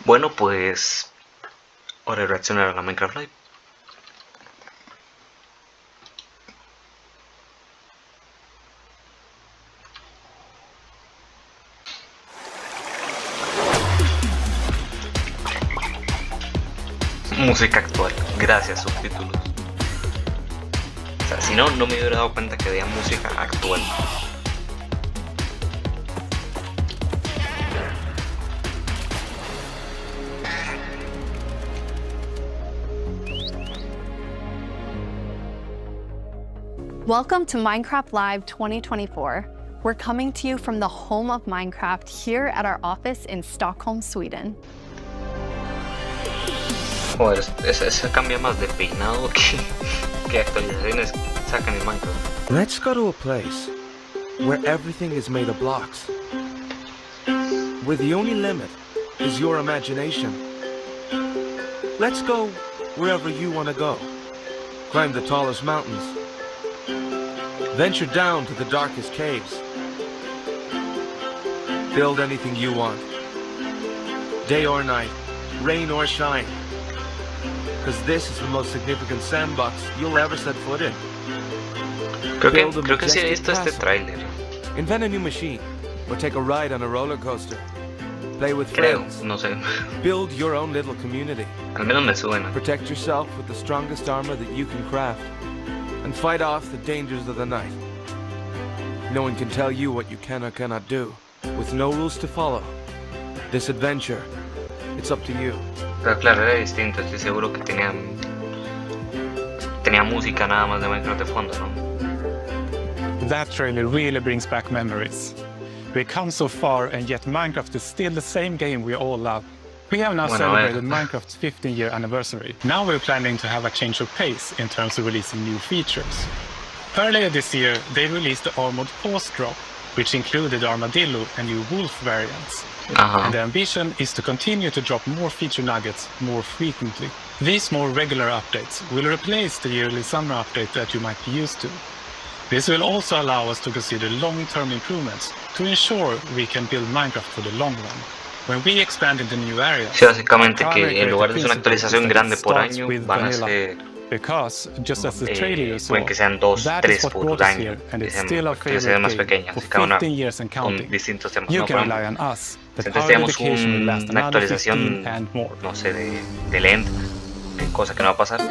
Bueno, pues hora de reaccionar a la Minecraft Live. Música actual, gracias subtítulos. O sea, si no, no me hubiera dado cuenta que había música actual. Welcome to Minecraft Live 2024. We're coming to you from the home of Minecraft here at our office in Stockholm, Sweden. Joder, ese cambia más de peinado que actualizaciones sacan en Minecraft. Let's go to a place where everything is made of blocks, where the only limit is your imagination. Let's go wherever you want to go. Climb the tallest mountains. Venture down to the darkest caves. Build anything you want. Day or night, rain or shine. Because this is the most significant sandbox you'll ever set foot in. Creo que sí he visto este tráiler. Invent a new machine, or take a ride on a roller coaster. Play with Creo, friends. no sé. Build your own little community. Al menos me suena. Protect yourself with the strongest armor that you can craft. And fight off the dangers of the night. No one can tell you what you can or cannot do. With no rules to follow. This adventure, it's up to you. Pero claro, era distinto, estoy seguro que tenía música nada más de Minecraft de fondo, ¿no? That trailer really brings back memories. We come so far and yet Minecraft is still the same game we all love. We have now celebrated Minecraft's 15-year anniversary. Now we're planning to have a change of pace in terms of releasing new features. Earlier this year, they released the Armored Pause drop, which included Armadillo and new Wolf variants. And the ambition is to continue to drop more feature nuggets more frequently. These more regular updates will replace the yearly summer update that you might be used to. This will also allow us to consider long-term improvements to ensure we can build Minecraft for the long run. When we expand into new areas, sí, básicamente que en lugar de una actualización grande por año, van a ser pueden que sean 2, 3 por año, que sean más pequeñas, cada una con distintos temas. No, entonces tenemos una actualización, no sé, de End, cosa que no va a pasar.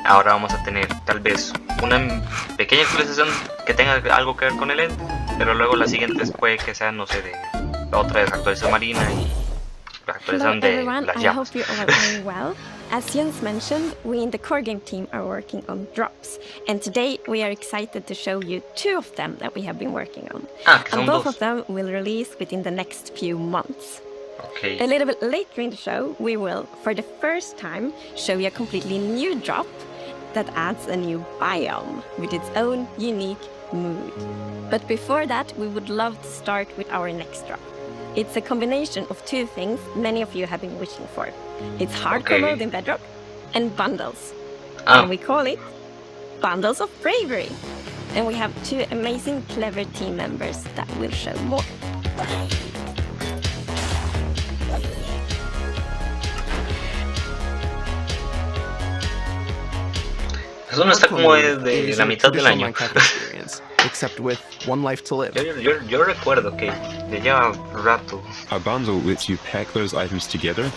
Ahora vamos a tener tal vez una pequeña actualización que tenga algo que ver con el End, pero luego las siguientes puede que sean, no sé, de otra vez actualización marina y la actualización de las llamas. As Jens mentioned, we in the Creaking team are working on drops, and today we are excited to show you 2 of them that we have been working on. And both of them will release within the next few months. Okay. A little bit later in the show, we will, for the first time, show you a completely new drop that adds a new biome with its own unique mood. But before that, we would love to start with our next drop. It's a combination of 2 things many of you have been wishing for. It's hardcore mode in Bedrock and bundles. And we call it Bundles of Bravery. And we have 2 amazing, clever team members that will show more. Eso no está como de la mitad del año. Except with one life to live. Yo recuerdo que ya lleva rato. A bundle lets you pack those items together,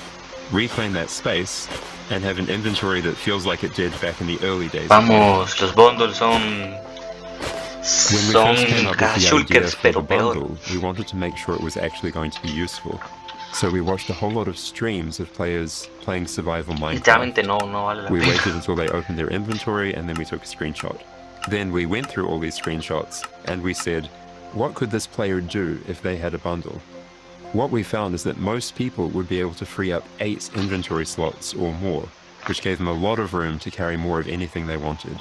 reclaim that space, and have an inventory that feels like it did back in the early days. Vamos, los bundles son shulkers, pero peor. We wanted to make sure it was actually going to be useful. So we watched a whole lot of streams of players playing survival Minecraft. No vale la We pena. waited until they opened their inventory and then we took a screenshot. Then we went through all these screenshots and we said, what could this player do if they had a bundle? What we found is that most people would be able to free up 8 inventory slots or more, which gave them a lot of room to carry more of anything they wanted.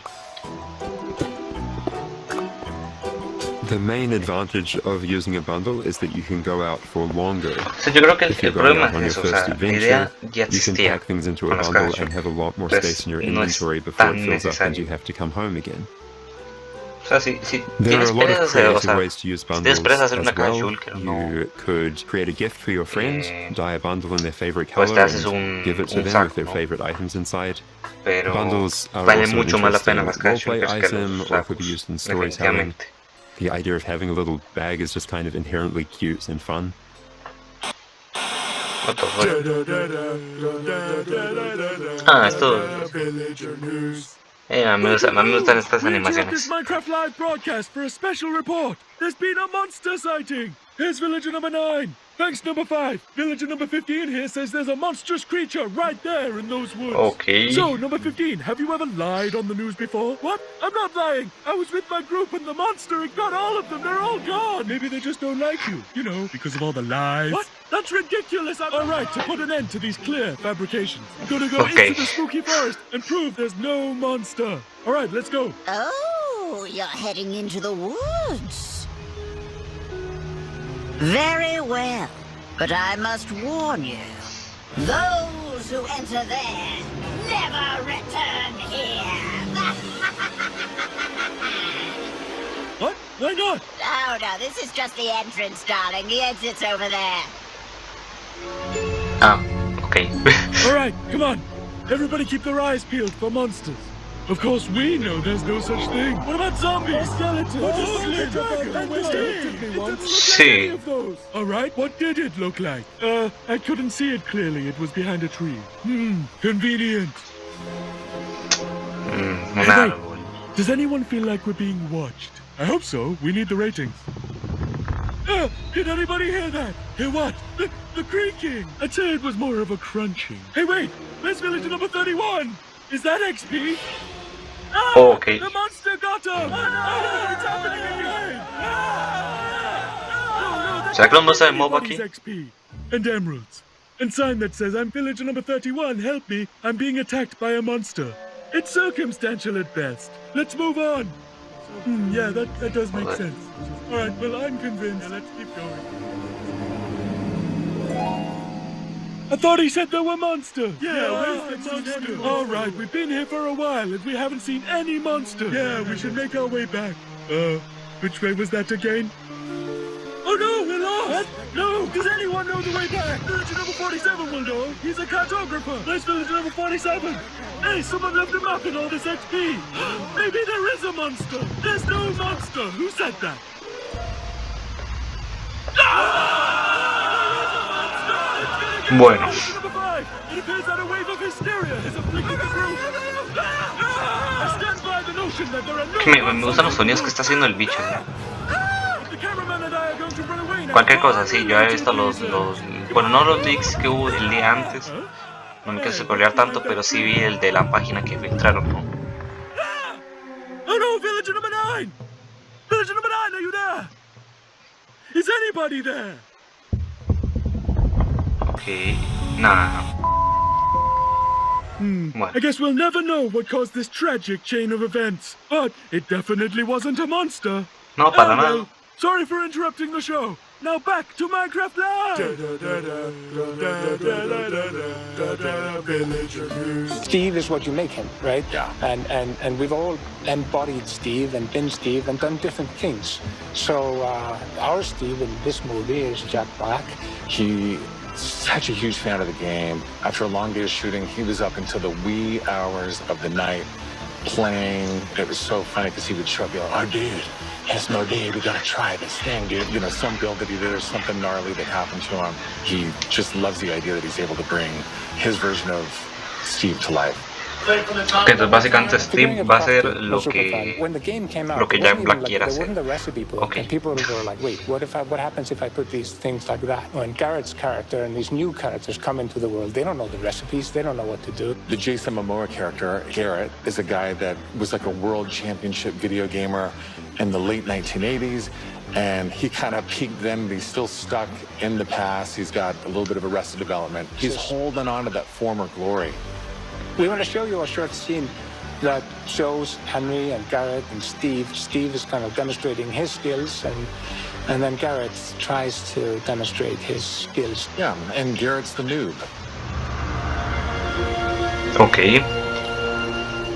The main advantage of using a bundle is that you can go out for longer. Yo creo que If el you're going problema out on es your eso, o first sea, la adventure, idea ya you can existía pack things into a con las bundle cajas. and have a lot more Entonces, space in your no es inventory before tan it fills up and necesario. you have to come home again. O sea, si tienes presas, o sea, si tienes presas hacer una caja shulker, you could create a gift for your friend, dye a bundle in their favorite color, pues and give it to them with their favorite items inside. Pero Bundles are vale also mucho más la pena interesting las cajas roleplay shulkers que item, los or could be used in storytelling. definitivamente. The idea of having a little bag is just kind of inherently cute and fun. What the fuck? Ah, esto... a mí me gustan estas animaciones. Minecraft Live broadcast for a special report. There's been a monster sighting. Here's villager number 9. Thanks, number 5. Villager number 15 here says there's a monstrous creature right there in those woods. Okay. So, number 15, have you ever lied on the news before? What? I'm not lying. I was with my group and the monster, it got all of them. They're all gone. Maybe they just don't like you. You know, because of all the lies. What? That's ridiculous. All right, to put an end to these clear fabrications, I'm gonna go into the spooky forest and prove there's no monster. All right, let's go. Oh, you're heading into the woods. Very well, but I must warn you. Those who enter there never return here. What? Why not? Oh, no, this is just the entrance, darling. The exit's over there. Ah, okay. All right, come on. Everybody keep their eyes peeled for monsters. Of course, we know there's no such thing. What about zombies, skeletons, Sí. All right, what did it look like? I couldn't see it clearly. It was behind a tree. Convenient. Hey, does anyone feel like we're being watched? I hope so. We need the ratings. Did anybody hear that? Hear what? The creaking. I'd say it was more of a crunching. Hey, wait. Where's villager number 31? Is that XP? Ah, oh, okay. The monster got him! Oh, no, it's happening again! ¿Será que los monsters de mob aquí? XP and emeralds. And sign that says, I'm villager number 31, help me, I'm being attacked by a monster. It's circumstantial at best. Let's move on. Yeah, that does make sense. Alright, well, I'm convinced. Let's keep going. I thought he said there were monsters. Yeah, where's the monster? All right, we've been here for a while and we haven't seen any monster. Yeah, we should make our way back. Which way was that again? Oh no, we're lost! What? No, does anyone know the way back? Villager number 47 will know. He's a cartographer. Where's villager number 47? Hey, someone left a map in all this XP. Maybe there is a monster. There's no monster. Who said that? Bueno. Me gustan los sonidos que está haciendo el bicho. Cualquier cosa, sí, yo he visto los bueno, no los leaks que hubo el día antes. No me quiero spoilear tanto, pero sí vi el de la página que filtraron, ¿no? Oh no, villager number 9! Villager number 9, are you there? Is anybody there? Okay, nah. Well. I guess we'll never know what caused this tragic chain of events, but it definitely wasn't a monster. No, para nada. Well, sorry for interrupting the show. Now back to Minecraft Live! Steve is what you make him, right? Yeah. And we've all embodied Steve and been Steve and done different things. So our Steve in this movie is Jack Black. He's such a huge fan of the game. After a long day of shooting, he was up until the wee hours of the night playing. It was so funny because he would show up and be like, oh, dude, it's no day, we gotta try this thing, dude. You know, some build that he did or something gnarly that happened to him. He just loves the idea that he's able to bring his version of Steve to life. Ok, entonces básicamente Steve va a hacer lo que Jack Black quiera hacer. Okay. And people were like, wait, what happens if I put these things like that? When Garrett's character and these new characters come into the world, they don't know the recipes, they don't know what to do. The Jason Momoa character, Garrett, is a guy that was like a world championship video gamer in the late 1980s. And he kind of peaked then, but he's still stuck in the past. He's got a little bit of Arrested Development. He's holding on to that former glory. We want to show you a short scene that shows Henry and Garrett and Steve. Steve is kind of demonstrating his skills, and then Garrett tries to demonstrate his skills. Yeah, and Garrett's the noob. Okay.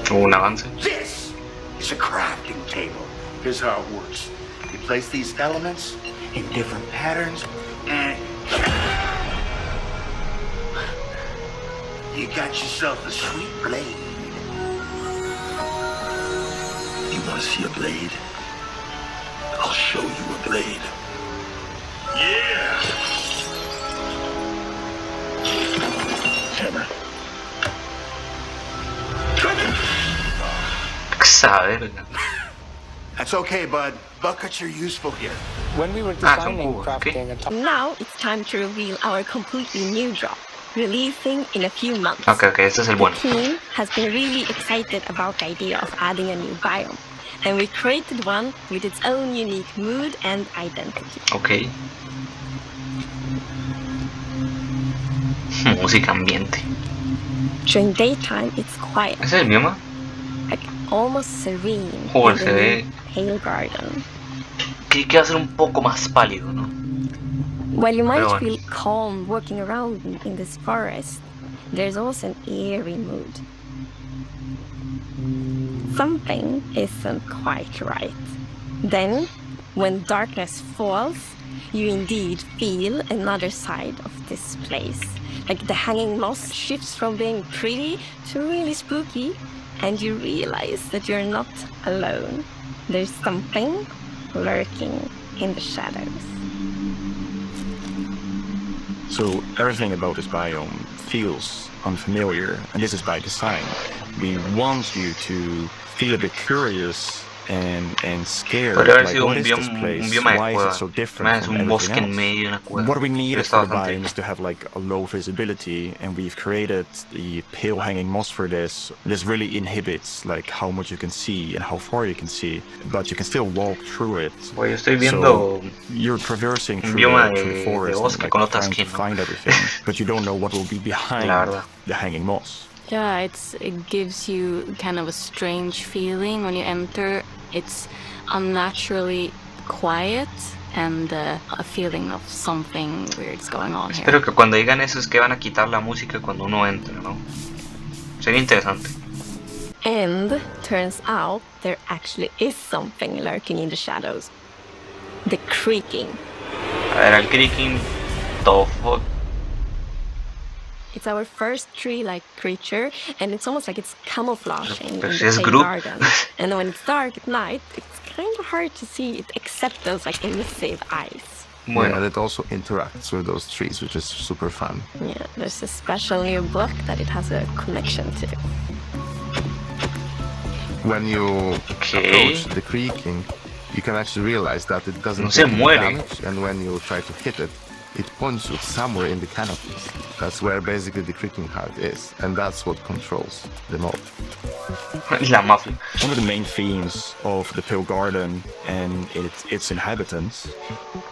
Un avance. This is a crafting table. Here's how it works. You place these elements in different patterns, and you got yourself a sweet blade. You want to see a blade? I'll show you a blade. Yeah! Hammer. That's okay, bud. Buckets are useful here. When we were designing, crafting, and now it's time to reveal our completely new drop, releasing in a few months. Okay, este es el bueno. The team has been really excited about the idea of adding a new biome, and we created one with its own unique mood and identity. Okay. Música ambiente. During daytime, it's quiet. ¿Ese es el bioma? Like almost serene. Joder, se ve. Pale garden. Que va a ser un poco más pálido, ¿no? While you might feel calm walking around in this forest, there's also an eerie mood. Something isn't quite right. Then, when darkness falls, you indeed feel another side of this place. Like the hanging moss shifts from being pretty to really spooky, and you realize that you're not alone. There's something lurking in the shadows. So everything about this biome feels unfamiliar, and this is by design. We want you to feel a bit curious and scared. Like, what is this place? Why is it so different from everything else? What we need for the biome is to have like a low visibility, and we've created the pale hanging moss for this. This really inhibits like how much you can see and how far you can see, but you can still walk through it. So you're traversing through the forest, and, like, trying to find everything, but you don't know what will be behind the hanging moss. Yeah, it gives you kind of a strange feeling when you enter. It's unnaturally quiet and a feeling of something weird's going on here. Espero que cuando digan eso es que van a quitar la música cuando uno entra, ¿no? Sería interesante. And turns out there actually is something lurking in the shadows. The creaking. A ver, el creaking, todo. It's our first tree-like creature, and it's almost like it's camouflaging in the garden. And when it's dark at night, it's kind of hard to see it, except those like elusive eyes. Yeah, and it also interacts with those trees, which is super fun. Yeah, there's a special new block that it has a connection to. When you approach the creaking, you can actually realize that it doesn't take damage, and when you try to hit it, it points you somewhere in the canopies. That's where basically the creaking heart is, and that's what controls the mob. One of the main themes of the Pale Garden and its inhabitants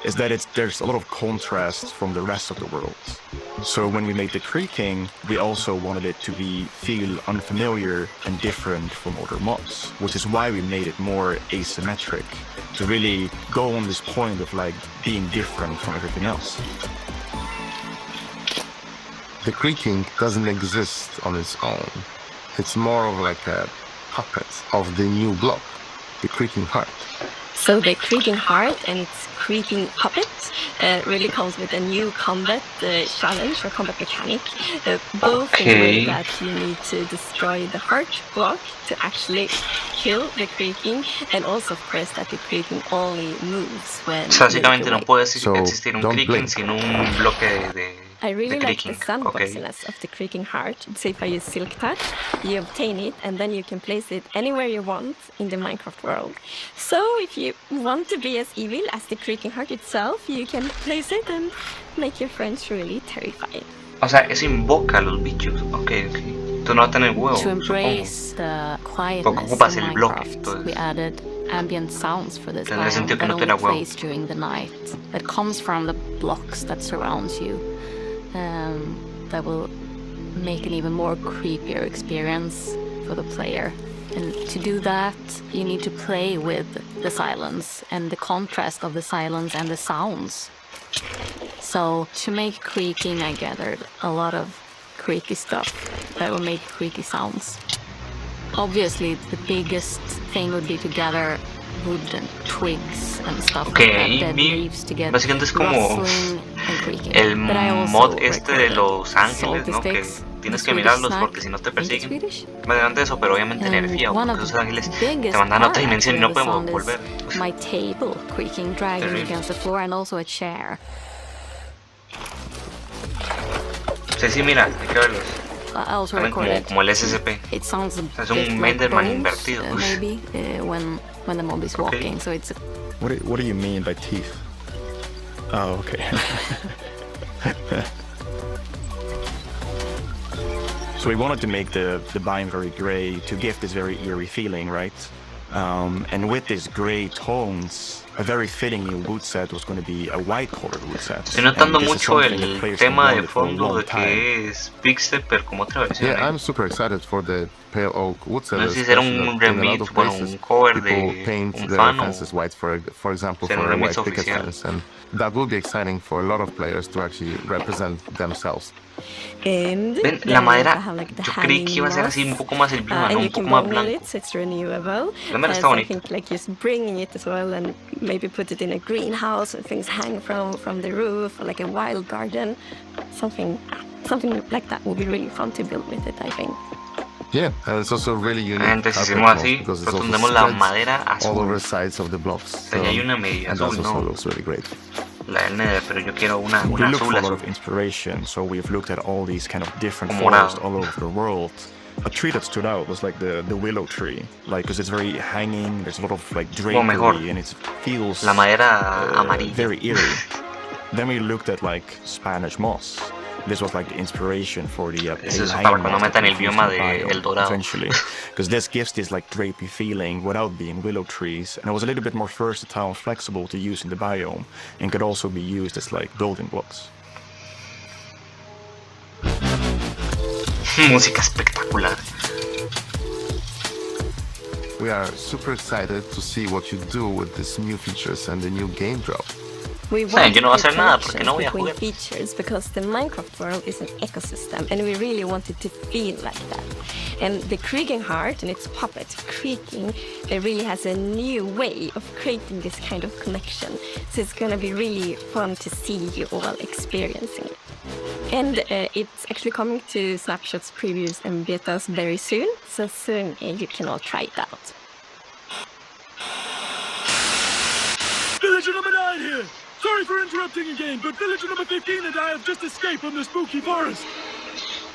is that there's a lot of contrast from the rest of the world. So when we made the creaking, we also wanted it to feel unfamiliar and different from other mobs, which is why we made it more asymmetric, to really go on this point of like being different from everything else. The creaking doesn't exist on its own. It's more of like a puppet of the new block, the creaking heart. So the creaking heart and its creaking puppet really comes with a new combat challenge or combat mechanic. Both in the way that you need to destroy the heart block to actually kill the creaking, and also of course that the creaking only moves when básicamente no puede existir un creaking sin un bloque de I really like the sandboxiness of the creaking heart. So if I use Silk Touch, you obtain it, and then you can place it anywhere you want in the Minecraft world. So if you want to be as evil as the creaking heart itself, you can place it and make your friends really terrified. O sea, eso invoca a los bichos. Okay. Tú no vas a tener huevo, to embrace the quietness in Minecraft, we added ambient sounds for this biome that only plays during the night, that comes from the blocks that surrounds you. That will make an even more creepier experience for the player. And to do that, you need to play with the silence and the contrast of the silence and the sounds. So to make creaking, I gathered a lot of creaky stuff that will make creaky sounds. Obviously, the biggest thing would be to gather wood and twigs and stuff like that, dead leaves to get básicamente es como el mod este de Los Ángeles, ¿no? Que tienes que mirarlos porque si no te persiguen. Básicamente eso, pero obviamente energía, porque esos ángeles te mandan a otra dimensión y no podemos volver. My table creaking, dragging against the floor, and also a chair. Sí, mira, hay que verlos. Como el SCP. It sounds es un Enderman invertido. Maybe when the mob is walking, so it's. What do you mean by teeth? Oh, okay. So we wanted to make the biome very gray to give this very eerie feeling, right? And with these gray tones, a very fitting new wood set was going to be a white colored wood set. Estoy notando mucho el tema de fondo de que es pixel, pero como otra versión. Yeah, I'm super excited for the pale oak wood set. No sé si será un remix, bueno, un cover de paint un their fan fences white, for example, for a white picket fence, and that will be exciting for a lot of players to actually represent themselves. And ven, la madera, yo creí que iba a ser así un poco más el bioma, ¿no? Un poco más blanco. It's renewable. La madera está bonita. I think like just bringing it as well and maybe put it in a greenhouse and things hang from the roof, or like a wild garden, something like that would be really fun to build with it, I think. Yeah, and it's also really unique. Entonces hicimos así, nosotros tenemos la madera azul. All over the sides of the blocks. O sea, hay una media azul, ¿no? Looks really great. La del Nether, pero yo quiero una we look azul, for a lot of inspiration, so we've looked at all these kind of different Como forests all over the world. A tree that stood out was like the willow tree, like because it's very hanging. There's a lot of like drapery, and it feels la madera amarilla. Very eerie. Then we looked at like Spanish moss. This was like the inspiration for the para cuando metan el bioma de El Dorado. Essentially, because this gives this like drapey feeling without being willow trees, and it was a little bit more versatile and flexible to use in the biome, and could also be used as like building blocks. Música espectacular. We are super excited to see what you do with these new features and the new game drop. We want yo no voy a hacer nada porque no voy a jugar. Features because the Minecraft world is an ecosystem and we really want it to feel like that. And the Creaking heart and its puppet, Creaking, it really has a new way of creating this kind of connection. So it's going to be really fun to see you all experiencing it. And it's actually coming to Snapshots, previews and betas very soon. So soon you can all try it out. Villager number 9 here! Sorry for interrupting again, but villager number 15 and I have just escaped from the spooky forest.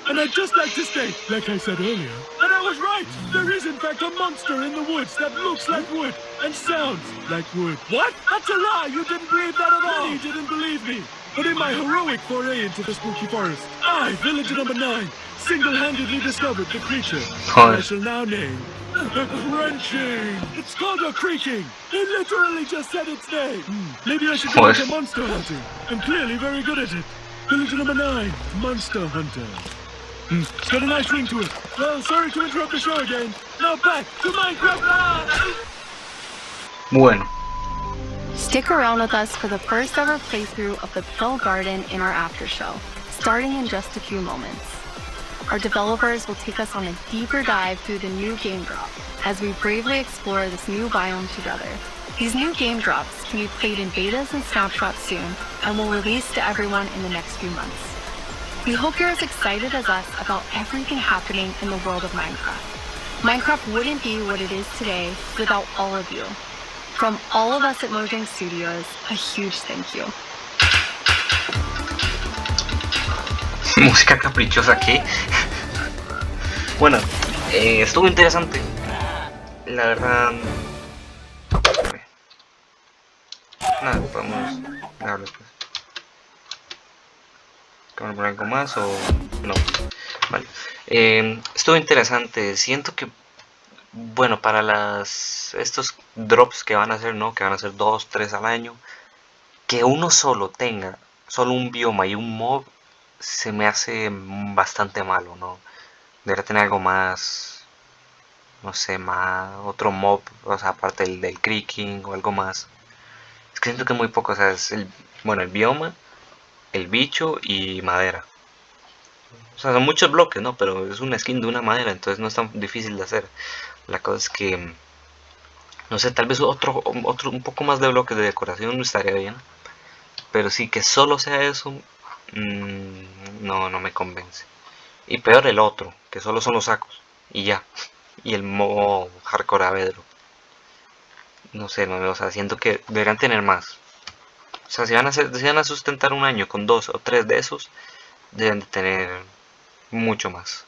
And I'd just like to state, like I said earlier, that I was right. There is in fact a monster in the woods that looks like wood and sounds like wood. What? That's a lie! You didn't believe that at all! Many didn't believe me. But in my heroic foray into the spooky forest, I, villager number 9, single-handedly discovered the creature I shall now name the Crunching. It's called a Creaking. It literally just said its name. Maybe I should go into monster hunting. I'm clearly very good at it. Villager number 9, Monster Hunter. It's got a nice ring to it. Well, sorry to interrupt the show again. Now back to Minecraft Live! Bueno. Stick around with us for the first ever playthrough of the Pill Garden in our after show, starting in just a few moments. Our developers will take us on a deeper dive through the new game drop as we bravely explore this new biome together. These new game drops can be played in betas and snapshots soon and will release to everyone in the next few months. We hope you're as excited as us about everything happening in the world of Minecraft. Minecraft wouldn't be what it is today without all of you. From all of us at Mojang Studios, a huge thank you. Música caprichosa aquí. Bueno, estuvo interesante. La verdad. Nada, podemos dejarlo después. ¿Queremos poner algo más o no? Vale. Estuvo interesante. Siento que, bueno, para estos drops que van a hacer, ¿no? Que van a ser 2, 3 al año, que uno solo tenga solo un bioma y un mob se me hace bastante malo, ¿no? Debería tener algo más, no sé, más otro mob, o sea, aparte del Creaking o algo más. Es que siento que muy poco, o sea, es el bioma, el bicho y madera. O sea, son muchos bloques, ¿no? Pero es una skin de una madera, entonces no es tan difícil de hacer. La cosa es que No sé, tal vez otro un poco más de bloques de decoración estaría bien. Pero sí que solo sea eso, no me convence. Y peor el otro, que solo son los sacos. Y ya. Y el modo hardcore avedro. No sé, o sea, siento que deberían tener más. O sea, si van a sustentar un año con 2 o 3 de esos, deben de tener mucho más.